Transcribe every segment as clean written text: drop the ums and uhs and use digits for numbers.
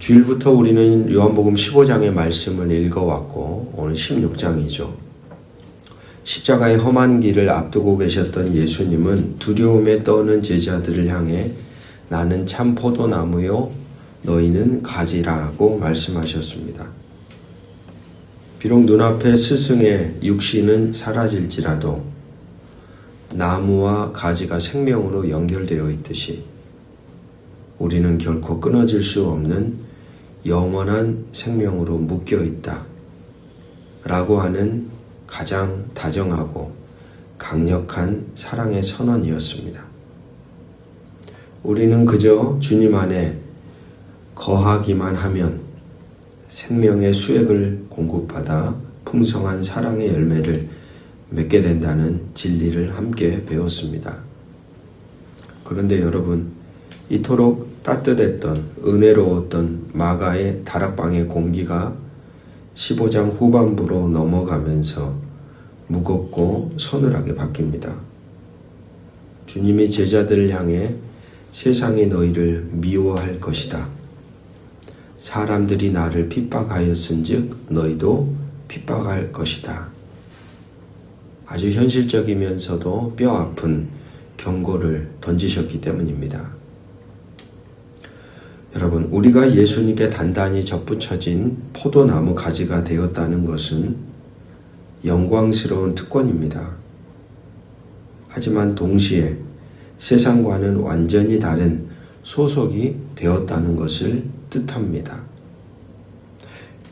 주일부터 우리는 요한복음 15장의 말씀을 읽어왔고 오늘 16장이죠. 십자가의 험한 길을 앞두고 계셨던 예수님은 두려움에 떠는 제자들을 향해 나는 참 포도나무요 너희는 가지라고 말씀하셨습니다. 비록 눈앞에 스승의 육신은 사라질지라도 나무와 가지가 생명으로 연결되어 있듯이 우리는 결코 끊어질 수 없는 영원한 생명으로 묶여 있다 라고 하는 가장 다정하고 강력한 사랑의 선언이었습니다. 우리는 그저 주님 안에 거하기만 하면 생명의 수액을 공급받아 풍성한 사랑의 열매를 맺게 된다는 진리를 함께 배웠습니다. 그런데 여러분, 이토록 따뜻했던 은혜로웠던 마가의 다락방의 공기가 15장 후반부로 넘어가면서 무겁고 서늘하게 바뀝니다. 주님이 제자들을 향해 세상이 너희를 미워할 것이다. 사람들이 나를 핍박하였은즉 너희도 핍박할 것이다. 아주 현실적이면서도 뼈아픈 경고를 던지셨기 때문입니다. 여러분, 우리가 예수님께 단단히 접붙여진 포도나무 가지가 되었다는 것은 영광스러운 특권입니다. 하지만 동시에 세상과는 완전히 다른 소속이 되었다는 것을 뜻합니다.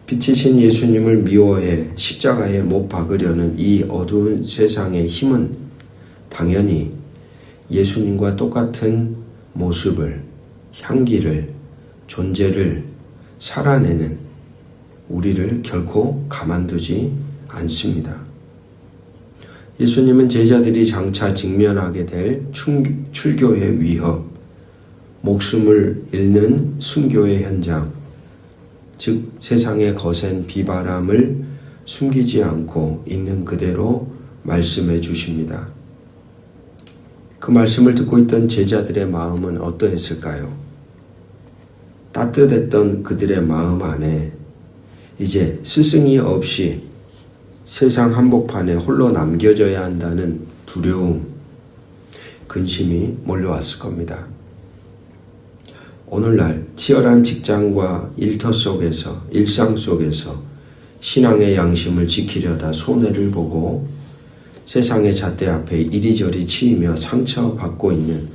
빛이신 예수님을 미워해 십자가에 못 박으려는 이 어두운 세상의 힘은 당연히 예수님과 똑같은 모습을, 향기를, 존재를 살아내는 우리를 결코 가만두지 않습니다. 예수님은 제자들이 장차 직면하게 될 출교의 위협, 목숨을 잃는 순교의 현장, 즉 세상의 거센 비바람을 숨기지 않고 있는 그대로 말씀해 주십니다. 그 말씀을 듣고 있던 제자들의 마음은 어떠했을까요? 따뜻했던 그들의 마음 안에 이제 스승이 없이 세상 한복판에 홀로 남겨져야 한다는 두려움, 근심이 몰려왔을 겁니다. 오늘날 치열한 직장과 일터 속에서, 일상 속에서 신앙의 양심을 지키려다 손해를 보고 세상의 잣대 앞에 이리저리 치이며 상처받고 있는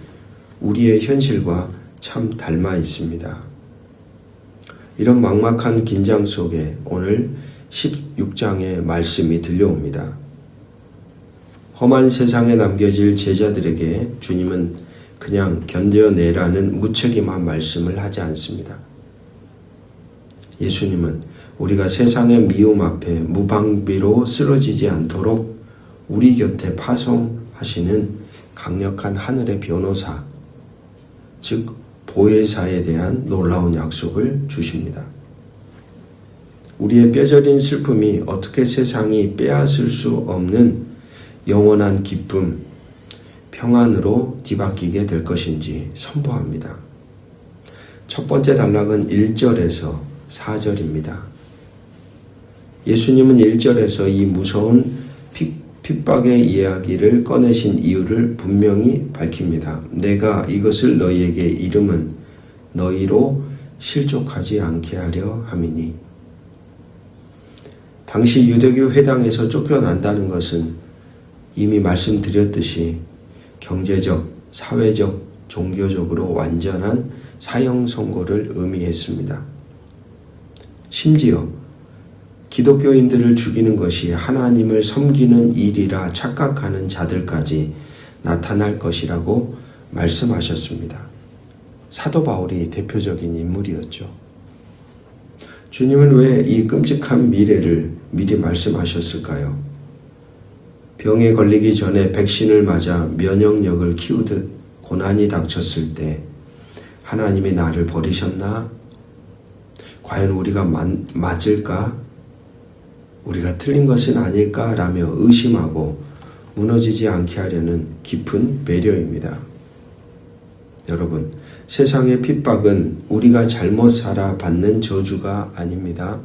우리의 현실과 참 닮아 있습니다. 이런 막막한 긴장 속에 오늘 16장의 말씀이 들려옵니다. 험한 세상에 남겨질 제자들에게 주님은 그냥 견뎌내라는 무책임한 말씀을 하지 않습니다. 예수님은 우리가 세상의 미움 앞에 무방비로 쓰러지지 않도록 우리 곁에 파송하시는 강력한 하늘의 변호사, 즉 보혜사에 대한 놀라운 약속을 주십니다. 우리의 뼈저린 슬픔이 어떻게 세상이 빼앗을 수 없는 영원한 기쁨, 평안으로 뒤바뀌게 될 것인지 선포합니다. 첫 번째 단락은 1절에서 4절입니다. 예수님은 1절에서 이 무서운 핍박의 이야기를 꺼내신 이유를 분명히 밝힙니다. 내가 이것을 너희에게 이름은 너희로 실족하지 않게 하려 함이니. 당시 유대교 회당에서 쫓겨난다는 것은 이미 말씀드렸듯이 경제적, 사회적, 종교적으로 완전한 사형 선고를 의미했습니다. 심지어 기독교인들을 죽이는 것이 하나님을 섬기는 일이라 착각하는 자들까지 나타날 것이라고 말씀하셨습니다. 사도 바울이 대표적인 인물이었죠. 주님은 왜 이 끔찍한 미래를 미리 말씀하셨을까요? 병에 걸리기 전에 백신을 맞아 면역력을 키우듯 고난이 닥쳤을 때 하나님이 나를 버리셨나? 과연 우리가 맞을까? 우리가 틀린 것은 아닐까라며 의심하고 무너지지 않게 하려는 깊은 배려입니다. 여러분, 세상의 핍박은 우리가 잘못 살아 받는 저주가 아닙니다.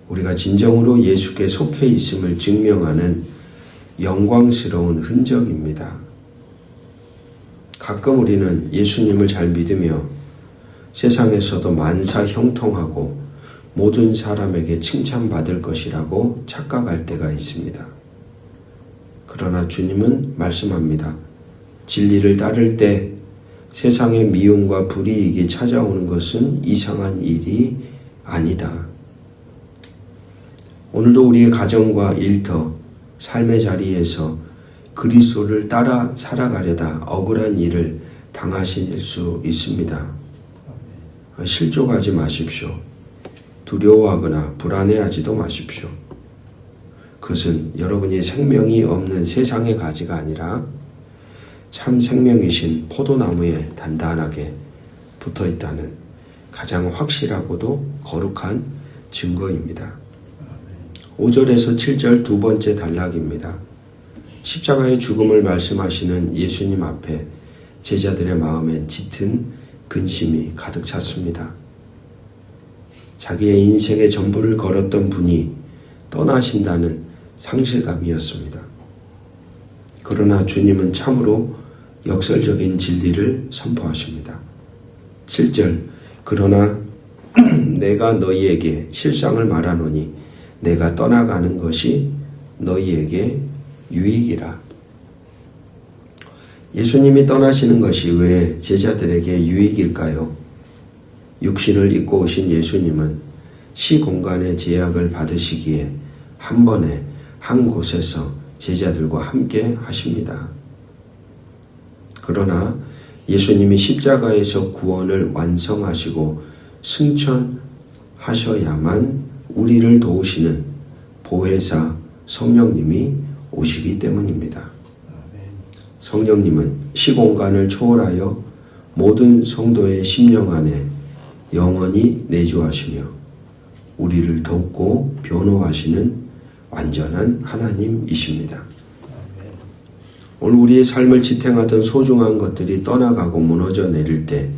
우리가 진정으로 예수께 속해 있음을 증명하는 영광스러운 흔적입니다. 가끔 우리는 예수님을 잘 믿으며 세상에서도 만사 형통하고 모든 사람에게 칭찬받을 것이라고 착각할 때가 있습니다. 그러나 주님은 말씀합니다. 진리를 따를 때 세상의 미움과 불이익이 찾아오는 것은 이상한 일이 아니다. 오늘도 우리의 가정과 일터, 삶의 자리에서 그리스도를 따라 살아가려다 억울한 일을 당하실 수 있습니다. 실족하지 마십시오. 두려워하거나 불안해하지도 마십시오. 그것은 여러분이 생명이 없는 세상의 가지가 아니라 참 생명이신 포도나무에 단단하게 붙어 있다는 가장 확실하고도 거룩한 증거입니다. 5절에서 7절 두 번째 단락입니다. 십자가의 죽음을 말씀하시는 예수님 앞에 제자들의 마음엔 짙은 근심이 가득 찼습니다. 자기의 인생의 전부를 걸었던 분이 떠나신다는 상실감이었습니다. 그러나 주님은 참으로 역설적인 진리를 선포하십니다. 7절 그러나 내가 너희에게 실상을 말하노니 내가 떠나가는 것이 너희에게 유익이라. 예수님이 떠나시는 것이 왜 제자들에게 유익일까요? 육신을 입고 오신 예수님은 시공간의 제약을 받으시기에 한 번에 한 곳에서 제자들과 함께 하십니다. 그러나 예수님이 십자가에서 구원을 완성하시고 승천하셔야만 우리를 도우시는 보혜사 성령님이 오시기 때문입니다. 성령님은 시공간을 초월하여 모든 성도의 심령 안에 영원히 내주하시며 우리를 돕고 변호하시는 완전한 하나님이십니다. 오늘 우리의 삶을 지탱하던 소중한 것들이 떠나가고 무너져 내릴 때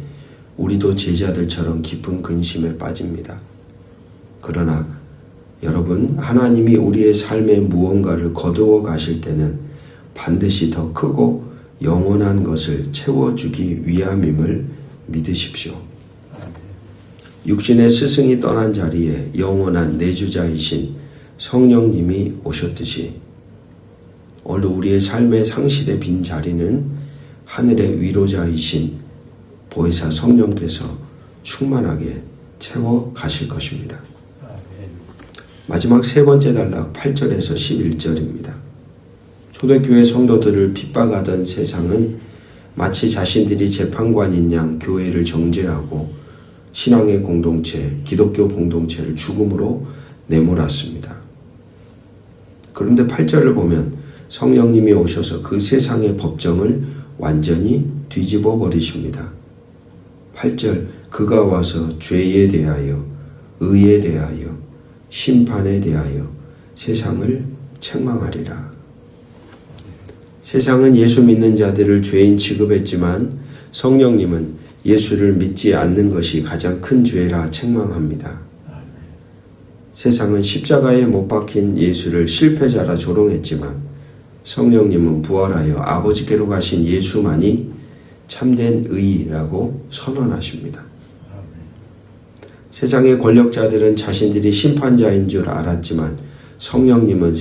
우리도 제자들처럼 깊은 근심에 빠집니다. 그러나 여러분, 하나님이 우리의 삶에 무언가를 거두어 가실 때는 반드시 더 크고 영원한 것을 채워주기 위함임을 믿으십시오. 육신의 스승이 떠난 자리에 영원한 내주자이신 성령님이 오셨듯이 오늘 우리의 삶의 상실의 빈 자리는 하늘의 위로자이신 보혜사 성령께서 충만하게 채워 가실 것입니다. 마지막 세 번째 단락 8절에서 11절입니다. 초대교회 성도들을 핍박하던 세상은 마치 자신들이 재판관인 양 교회를 정죄하고 신앙의 공동체, 기독교 공동체를 죽음으로 내몰았습니다. 그런데 8절을 보면 성령님이 오셔서 그 세상의 법정을 완전히 뒤집어 버리십니다. 8절 그가 와서 죄에 대하여, 의에 대하여, 심판에 대하여 세상을 책망하리라. 세상은 예수 믿는 자들을 죄인 취급했지만 성령님은 예수를 믿지 않는 것이 가장 큰 죄라 책망합니다. 세상은 십자가에 못 박힌 예수를 실패자라 조롱했지만 성령님은 부활하여 아버지께로 가신 예수만이 참된 의라고 선언하십니다. 세상의 권력자들은 자신들이 심판자인 줄 알았지만 성령님은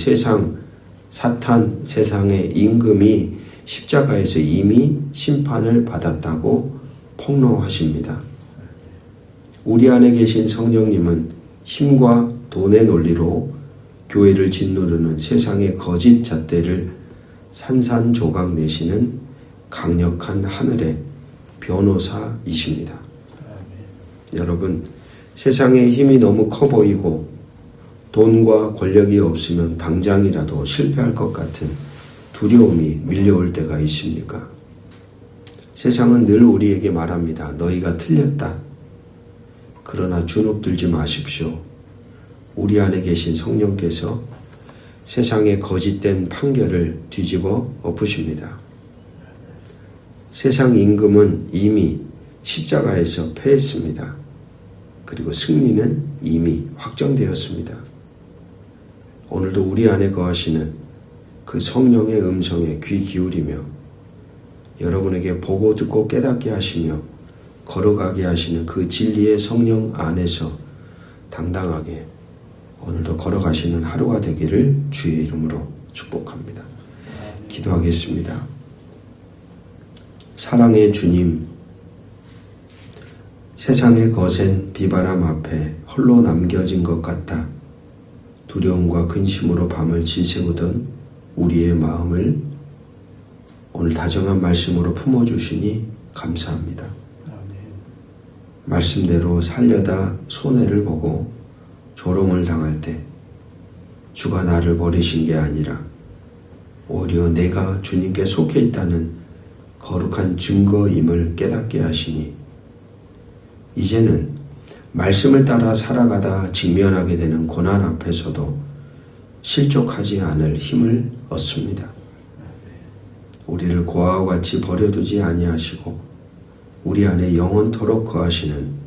사탄 세상의 임금이 십자가에서 이미 심판을 받았다고 폭로하십니다. 우리 안에 계신 성령님은 힘과 돈의 논리로 교회를 짓누르는 세상의 거짓 잣대를 산산조각 내시는 강력한 하늘의 변호사이십니다. 여러분, 세상의 힘이 너무 커 보이고 돈과 권력이 없으면 당장이라도 실패할 것 같은 두려움이 밀려올 때가 있습니까? 세상은 늘 우리에게 말합니다. 너희가 틀렸다. 그러나 주눅들지 마십시오. 우리 안에 계신 성령께서 세상의 거짓된 판결을 뒤집어 엎으십니다. 세상 임금은 이미 십자가에서 패했습니다. 그리고 승리는 이미 확정되었습니다. 오늘도 우리 안에 거하시는 그 성령의 음성에 귀 기울이며 여러분에게 보고 듣고 깨닫게 하시며 걸어가게 하시는 그 진리의 성령 안에서 당당하게 오늘도 걸어가시는 하루가 되기를 주의 이름으로 축복합니다. 기도하겠습니다. 사랑의 주님, 세상의 거센 비바람 앞에 홀로 남겨진 것 같아 두려움과 근심으로 밤을 지새우던 우리의 마음을 오늘 다정한 말씀으로 품어주시니 감사합니다. 말씀대로 살려다 손해를 보고 조롱을 당할 때 주가 나를 버리신 게 아니라 오히려 내가 주님께 속해 있다는 거룩한 증거임을 깨닫게 하시니 이제는 말씀을 따라 살아가다 직면하게 되는 고난 앞에서도 실족하지 않을 힘을 얻습니다. 우리를 고아와 같이 버려두지 아니하시고 우리 안에 영원토록 거하시는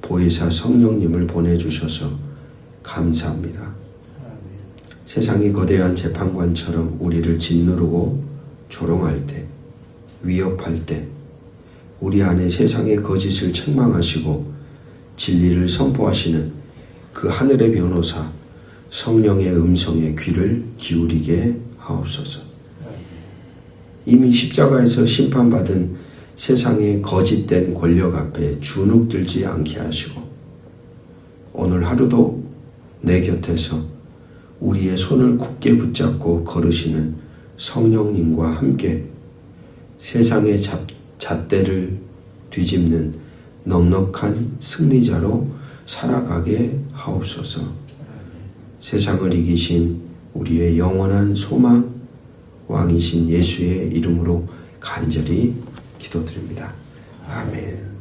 보혜사 성령님을 보내주셔서 감사합니다. 세상이 거대한 재판관처럼 우리를 짓누르고 조롱할 때, 위협할 때 우리 안에 세상의 거짓을 책망하시고 진리를 선포하시는 그 하늘의 변호사 성령의 음성에 귀를 기울이게 하옵소서. 이미 십자가에서 심판받은 세상의 거짓된 권력 앞에 주눅들지 않게 하시고 오늘 하루도 내 곁에서 우리의 손을 굳게 붙잡고 걸으시는 성령님과 함께 세상의 잣대를 뒤집는 넉넉한 승리자로 살아가게 하옵소서. 세상을 이기신 우리의 영원한 소망 왕이신 예수의 이름으로 간절히 기도드립니다. 아멘.